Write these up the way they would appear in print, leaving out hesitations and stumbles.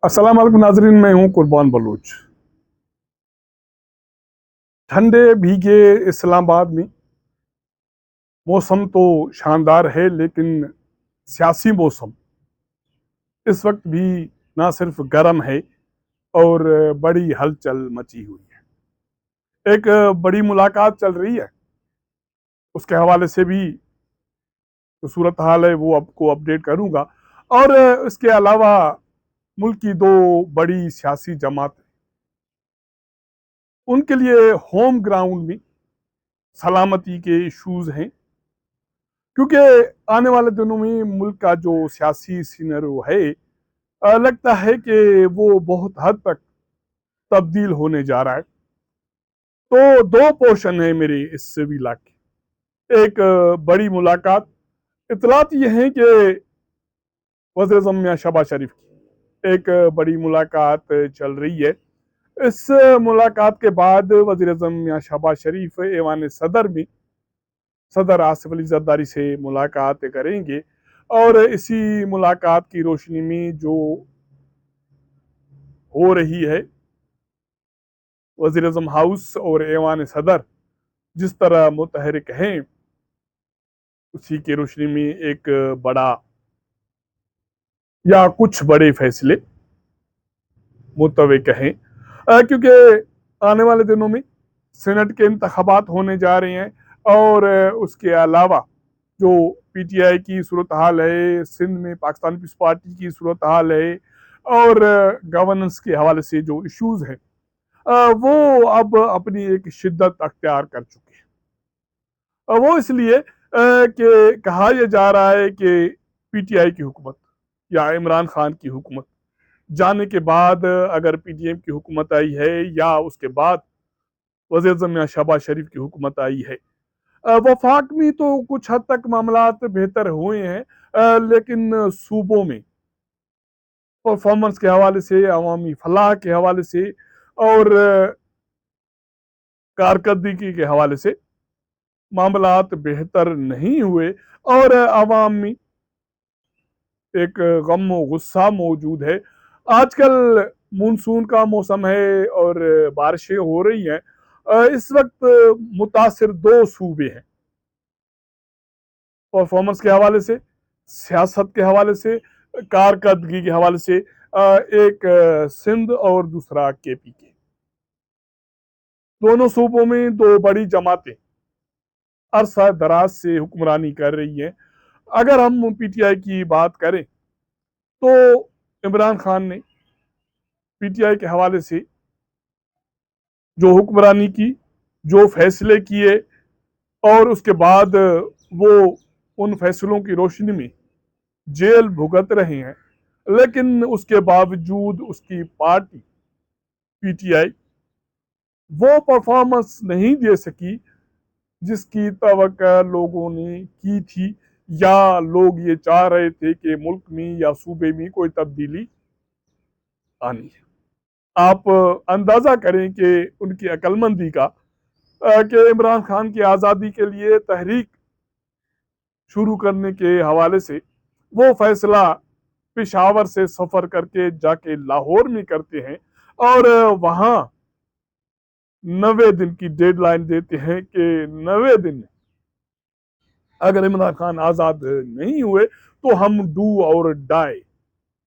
अस्सलाम वालेकुम नाजरीन, मैं हूं कुर्बान बलूच। ठंडे भीगे इस्लामाबाद में मौसम तो शानदार है, लेकिन सियासी मौसम इस वक्त भी ना सिर्फ गर्म है और बड़ी हलचल मची हुई है। एक बड़ी मुलाकात चल रही है, उसके हवाले से भी जो सूरत हाल है वो आपको अपडेट करूंगा। और इसके अलावा मुल्क की दो बड़ी सियासी जमात, उनके लिए होम ग्राउंड में सलामती के इश्यूज हैं, क्योंकि आने वाले दिनों में मुल्क का जो सियासी सिनेरियो है, लगता है कि वो बहुत हद तक तब्दील होने जा रहा है। तो दो पोर्शन है मेरे इस विला के। एक बड़ी मुलाकात, इतलात ये है कि वज़ीर आज़म मियां शहबाज शरीफ की एक बड़ी मुलाकात चल रही है। इस मुलाकात के बाद वज़ीर आज़म मियां शहबाज शरीफ ऐवान सदर में सदर आसिफ अली जरदारी से मुलाकात करेंगे। और इसी मुलाकात की रोशनी में जो हो रही है, वज़ीर आज़म हाउस और ऐवान सदर जिस तरह मुतहरिक हैं, उसी की रोशनी में एक बड़ा या कुछ बड़े फैसले मुतवक्किल हैं, क्योंकि आने वाले दिनों में सेनेट के इंतखाबात होने जा रहे हैं। और उसके अलावा जो पीटीआई की सूरत हाल है, सिंध में पाकिस्तान पीपल्स पार्टी की सूरत हाल है, और गवर्नेंस के हवाले से जो इश्यूज हैं, वो अब अपनी एक शिद्दत अख्तियार कर चुके हैं। वो इसलिए कि कहा यह जा रहा है कि पीटीआई की हुकूमत या इमरान खान की हुकूमत जाने के बाद, अगर पीडीएम की हुकूमत आई है या उसके बाद वज़ीर आज़म मियां शहबाज शरीफ की हुकूमत आई है, वफाक में तो कुछ हद तक मामलात बेहतर हुए हैं, लेकिन सूबों में परफॉर्मेंस के हवाले से, अवामी फलाह के हवाले से और कारकर्दगी के हवाले से मामलात बेहतर नहीं हुए। और आवाम में एक गम व गुस्सा मौजूद है। आजकल मानसून का मौसम है और बारिशें हो रही हैं। इस वक्त मुतासिर दो सूबे हैं, परफॉर्मेंस के हवाले से, सियासत के हवाले से, कारकर्दगी के हवाले से। एक सिंध और दूसरा केपी के। दोनों सूबों में दो बड़ी जमातें अरसा दराज से हुक्मरानी कर रही हैं। अगर हम पीटीआई की बात करें तो इमरान खान ने पीटीआई के हवाले से जो हुक्मरानी की, जो फैसले किए, और उसके बाद वो उन फैसलों की रोशनी में जेल भुगत रहे हैं, लेकिन उसके बावजूद उसकी पार्टी पीटीआई वो परफॉर्मेंस नहीं दे सकी जिसकी तवक्को लोगों ने की थी, या लोग ये चाह रहे थे कि मुल्क में या सूबे में कोई तब्दीली आनी है। आप अंदाजा करें कि उनकी अक्लमंदी का, कि इमरान खान की आज़ादी के लिए तहरीक शुरू करने के हवाले से वो फैसला पेशावर से सफ़र करके जाके लाहौर में करते हैं, और वहाँ 90 दिन की डेडलाइन देते हैं कि 90 दिन अगर इमरान खान आज़ाद नहीं हुए तो हम डू और डाई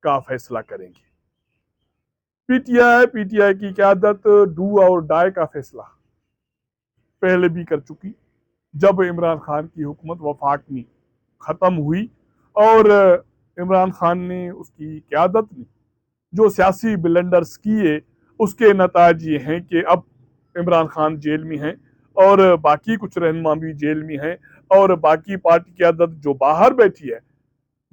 का फैसला करेंगे। पीटीआई की क्यादत डू और डाई का फैसला पहले भी कर चुकी। जब इमरान खान की हुकूमत वफाक में ख़त्म हुई और इमरान खान ने, उसकी क़यादत में जो सियासी ब्लेंडर्स किए, उसके नताज ये हैं कि अब इमरान खान जेल में हैं और बाकी कुछ रहनुमा भी जेल में हैं, और बाकी पार्टी की क़यादत जो बाहर बैठी है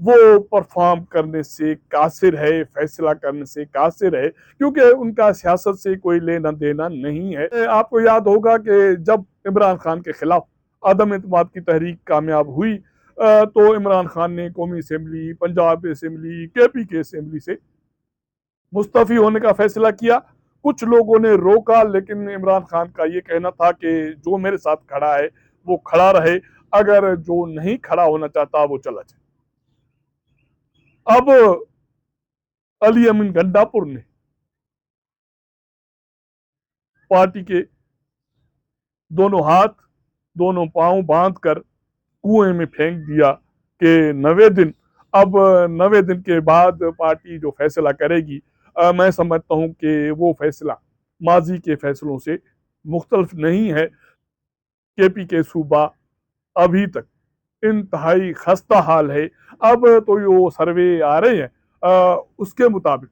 वो परफॉर्म करने से कासिर है, फैसला करने से कासिर है, क्योंकि उनका सियासत से कोई लेना देना नहीं है। आपको याद होगा कि जब इमरान खान के खिलाफ आदम एतमाद की तहरीक कामयाब हुई, तो इमरान खान ने कौमी असम्बली, पंजाब असम्बली, केपी के असम्बली से मुस्तफ़ी होने का फैसला किया। कुछ लोगों ने रोका, लेकिन इमरान खान का ये कहना था कि जो मेरे साथ खड़ा है वो खड़ा रहे, अगर जो नहीं खड़ा होना चाहता वो चला जाए। अब अली अमीन गंडापुर ने पार्टी के दोनों हाथ दोनों पांव बांध कर कुएं में फेंक दिया कि 90 दिन, अब 90 दिन के बाद पार्टी जो फैसला करेगी, मैं समझता हूं कि वो फैसला माजी के फैसलों से मुख्तलिफ नहीं है। केपी के सूबा अभी तक इंतहाई खस्ता हाल है। अब तो यो सर्वे आ रहे हैं, उसके मुताबिक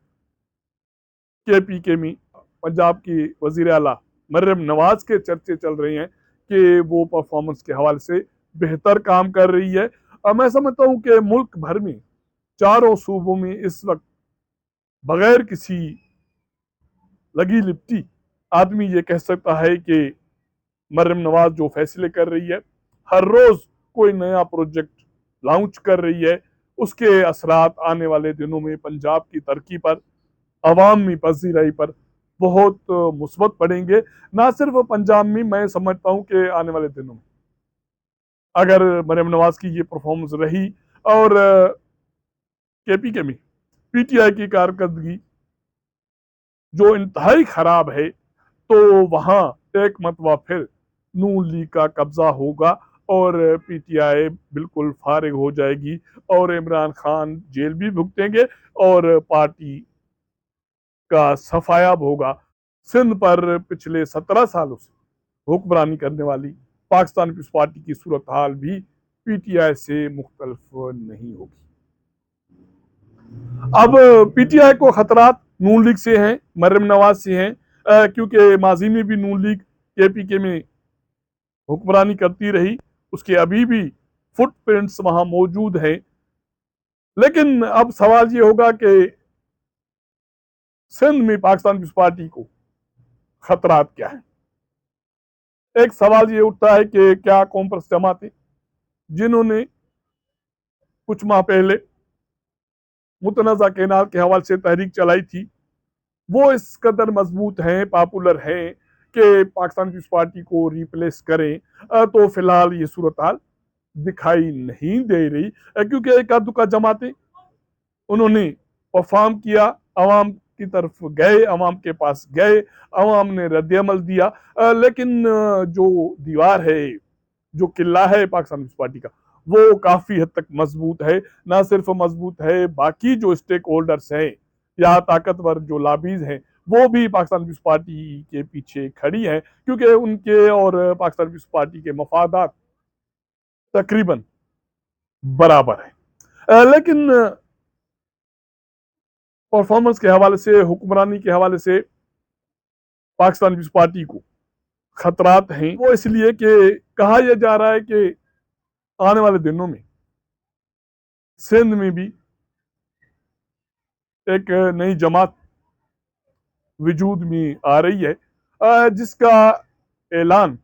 केपी के में पंजाब की वजीर आला मरियम नवाज के चर्चे चल रहे हैं कि वो परफॉर्मेंस के हवाले से बेहतर काम कर रही है। मैं समझता हूं कि मुल्क भर में चारों सूबों में इस वक्त बगैर किसी लगी लिपटी आदमी ये कह सकता है कि मरियम नवाज जो फैसले कर रही है, हर रोज कोई नया प्रोजेक्ट लॉन्च कर रही है, उसके असरात आने वाले दिनों में पंजाब की तरक्की पर, अवामी पजीराई पर बहुत मुस्बत पड़ेंगे। ना सिर्फ पंजाब में, मैं समझता हूं कि आने वाले दिनों में अगर मरियम नवाज की ये परफॉर्मेंस रही और केपी के में पीटीआई की कारकर्दगी जो इंतहाई खराब है, तो वहां एक मतवा फिर नून लीग का कब्जा होगा और पीटीआई बिल्कुल फारिग हो जाएगी और इमरान खान जेल भी भुगतेंगे और पार्टी का सफाया होगा। सिंध पर पिछले 17 सालों से हुक्मरानी करने वाली पाकिस्तान पीपल्स पार्टी की सूरत हाल भी पीटीआई से मुख्तलिफ नहीं होगी। अब पीटीआई को खतरात नून लीग से हैं, मरियम नवाज से हैं, क्योंकि माजी में भी नून लीग केपी के में हुक्मरानी करती रही, उसके अभी भी फुटप्रिंट्स वहां मौजूद हैं। लेकिन अब सवाल ये होगा कि सिंध में पाकिस्तान पीपल्स पार्टी को खतरात क्या है। एक सवाल ये उठता है कि क्या कॉम्प्रेस जमातें जिन्होंने कुछ माह पहले मुतनज़ा केनाल के हवाले से तहरीक चलाई थी, वो इस कदर मजबूत हैं, पॉपुलर हैं कि पाकिस्तान पीपल्स पार्टी को रिप्लेस करें, तो फिलहाल ये सूरत हाल दिखाई नहीं दे रही, क्योंकि एक आध दुका जमातें उन्होंने परफॉर्म किया, अवाम की तरफ गए, अवाम के पास गए, अवाम ने रद्द-ए-अमल दिया, लेकिन जो दीवार है, जो किला है पाकिस्तान पीपल्स पार्टी का, वो काफी हद तक मजबूत है। ना सिर्फ मजबूत है, बाकी जो स्टेक होल्डर्स हैं या ताकतवर जो लॉबीज हैं, वो भी पाकिस्तान पीपल्स पार्टी के पीछे खड़ी हैं, क्योंकि उनके और पाकिस्तान पीपल्स पार्टी के मफादात तकरीबन बराबर है। लेकिन परफॉर्मेंस के हवाले से, हुक्मरानी के हवाले से पाकिस्तान पीपल्स पार्टी को खतरात हैं। वो इसलिए कि कहा यह जा रहा है कि आने वाले दिनों में सिंध में भी एक नई जमात वजूद में आ रही है, जिसका ऐलान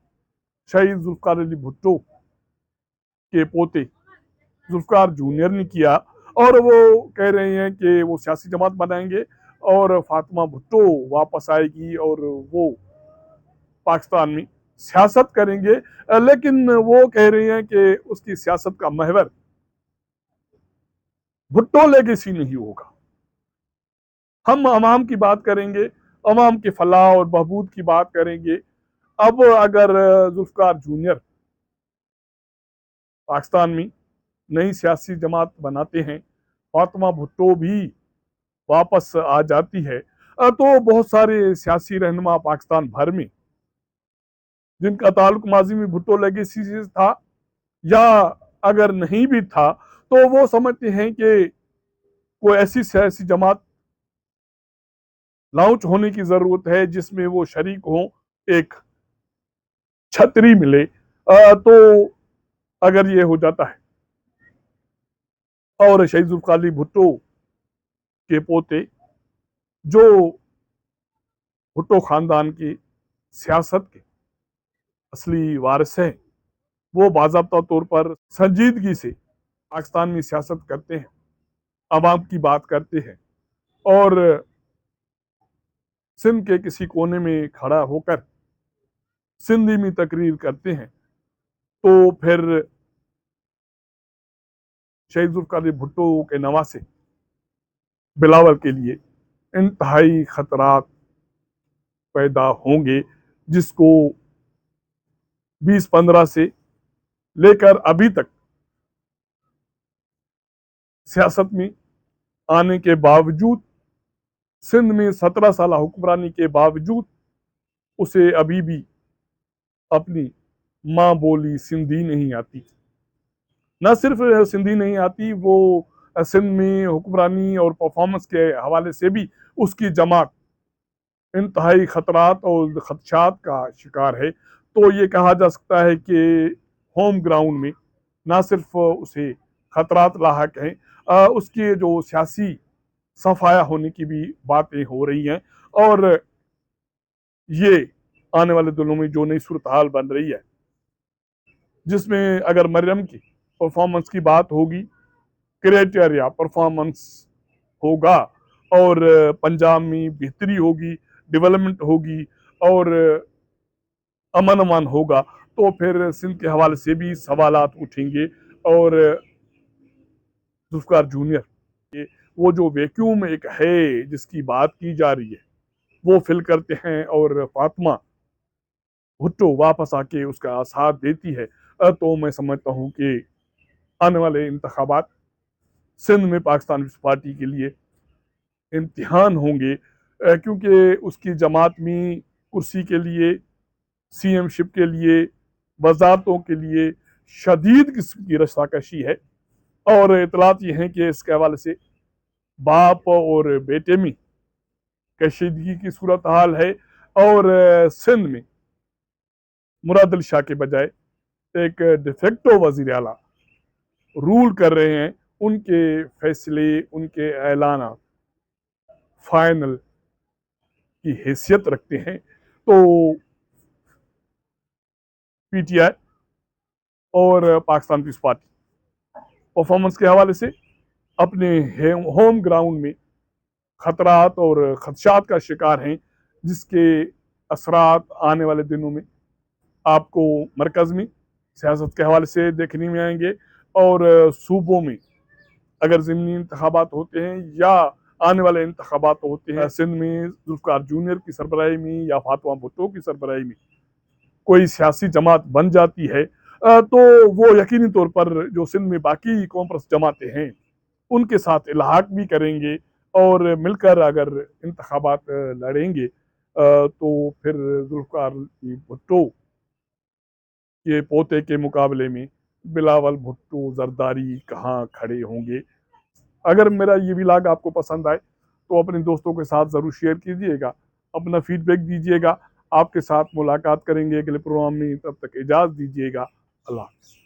शहीद जुल्फकार अली भुट्टो के पोते जुल्फकार जूनियर ने किया और वो कह रहे हैं कि वो सियासी जमात बनाएंगे और फातिमा भुट्टो वापस आएगी और वो पाकिस्तान में सियासत करेंगे। लेकिन वो कह रहे हैं कि उसकी सियासत का महवर भुट्टो लेगेसी नहीं होगा। हम अवाम की बात करेंगे, अवाम के फलाह और बहबूद की बात करेंगे। अब अगर जुल्फकार जूनियर पाकिस्तान में नई सियासी जमात बनाते हैं, फातिमा भुट्टो भी वापस आ जाती है, तो बहुत सारे सियासी रहनुमा पाकिस्तान भर में जिनका ताल्लुक माजी में भुट्टो लेगेसी से था या अगर नहीं भी था, तो वो समझते हैं कि कोई ऐसी सियासी जमात लॉन्च होने की जरूरत है जिसमें वो शरीक हों, एक छतरी मिले। तो अगर ये हो जाता है और शहीद जुल्फकार अली भुट्टो के पोते जो भुट्टो खानदान की सियासत के असली वारिस हैं, वो बाज़ाब्ता तौर पर संजीदगी से पाकिस्तान में सियासत करते हैं, अवाम की बात करते हैं और सिंध के किसी कोने में खड़ा होकर सिंधी में तकरीर करते हैं, तो फिर शहीद जुल्फकार अली भुट्टो के नवासे बिलावल के लिए इंतहाई खतरात पैदा होंगे, जिसको 2015 से लेकर अभी तक सियासत में आने के बावजूद, सिंध में 17 साल हुक्मरानी के बावजूद उसे अभी भी अपनी माँ बोली सिंधी नहीं आती। न सिर्फ सिंधी नहीं आती, वो सिंध में हुक्मरानी और परफॉर्मेंस के हवाले से भी उसकी जमात इंतहाई खतरात और खदशात का शिकार है। तो ये कहा जा सकता है कि होम ग्राउंड में ना सिर्फ उसे खतरात लाहक हैं, उसके जो सियासी सफाया होने की भी बातें हो रही हैं। और ये आने वाले दिनों में जो नई सूरत हाल बन रही है, जिसमें अगर मरियम की परफॉर्मेंस की बात होगी, क्राइटेरिया परफॉर्मेंस होगा और पंजाब में बेहतरी होगी, डेवलपमेंट होगी और अमन अमान होगा, तो फिर सिंध के हवाले से भी सवालात उठेंगे। और जुल्फकार जूनियर वो जो वैक्यूम एक है जिसकी बात की जा रही है, वो फिल करते हैं और फातिमा भुट्टो वापस आके उसका साथ देती है, तो मैं समझता हूँ कि आने वाले इंतखाबात सिंध में पाकिस्तान पीपल्स पार्टी के लिए इम्तिहान होंगे, क्योंकि उसकी जमात में कुर्सी के लिए, सीएमशिप के लिए, वजारतों के लिए शदीद किस्म की रस्साकशी है। और इतलात ये हैं कि इसके हवाले से बाप और बेटे में कशीदगी की सूरत हाल है। और सिंध में मुराद अली शाह के बजाय एक डिफेक्टो वजीर आला रूल कर रहे हैं। उनके फैसले, उनके ऐलान फाइनल की हैसियत रखते हैं। तो पीटीआई और पाकिस्तान पीपल्स पार्टी परफॉर्मेंस के हवाले से अपने होम ग्राउंड में खतरात और खदशात का शिकार हैं, जिसके असरात आने वाले दिनों में आपको मरकज़ में सियासत के हवाले से देखने में आएंगे। और सूबों में अगर ज़मीनी इंतखाबात होते हैं या आने वाले इंतखाबात होते हैं, सिंध में जुल्फकार जूनियर की सरबराही में या फातिमा भुट्टो की सरबराही में कोई सियासी जमात बन जाती है, तो वो यकीनी तौर पर जो सिंध में बाकी कॉम्प्रेस जमातें हैं उनके साथ इल्हाक भी करेंगे और मिलकर अगर इंतखाबात लड़ेंगे, तो फिर जुल्फकार भुट्टो के पोते के मुकाबले में बिलावल भुट्टो जरदारी कहाँ खड़े होंगे। अगर मेरा ये व्लॉग आपको पसंद आए तो अपने दोस्तों के साथ ज़रूर शेयर कीजिएगा, अपना फीडबैक दीजिएगा। आपके साथ मुलाकात करेंगे अगले प्रोग्राम में, तब तक इजाज़त दीजिएगा। अल्लाह हाफ़िज़।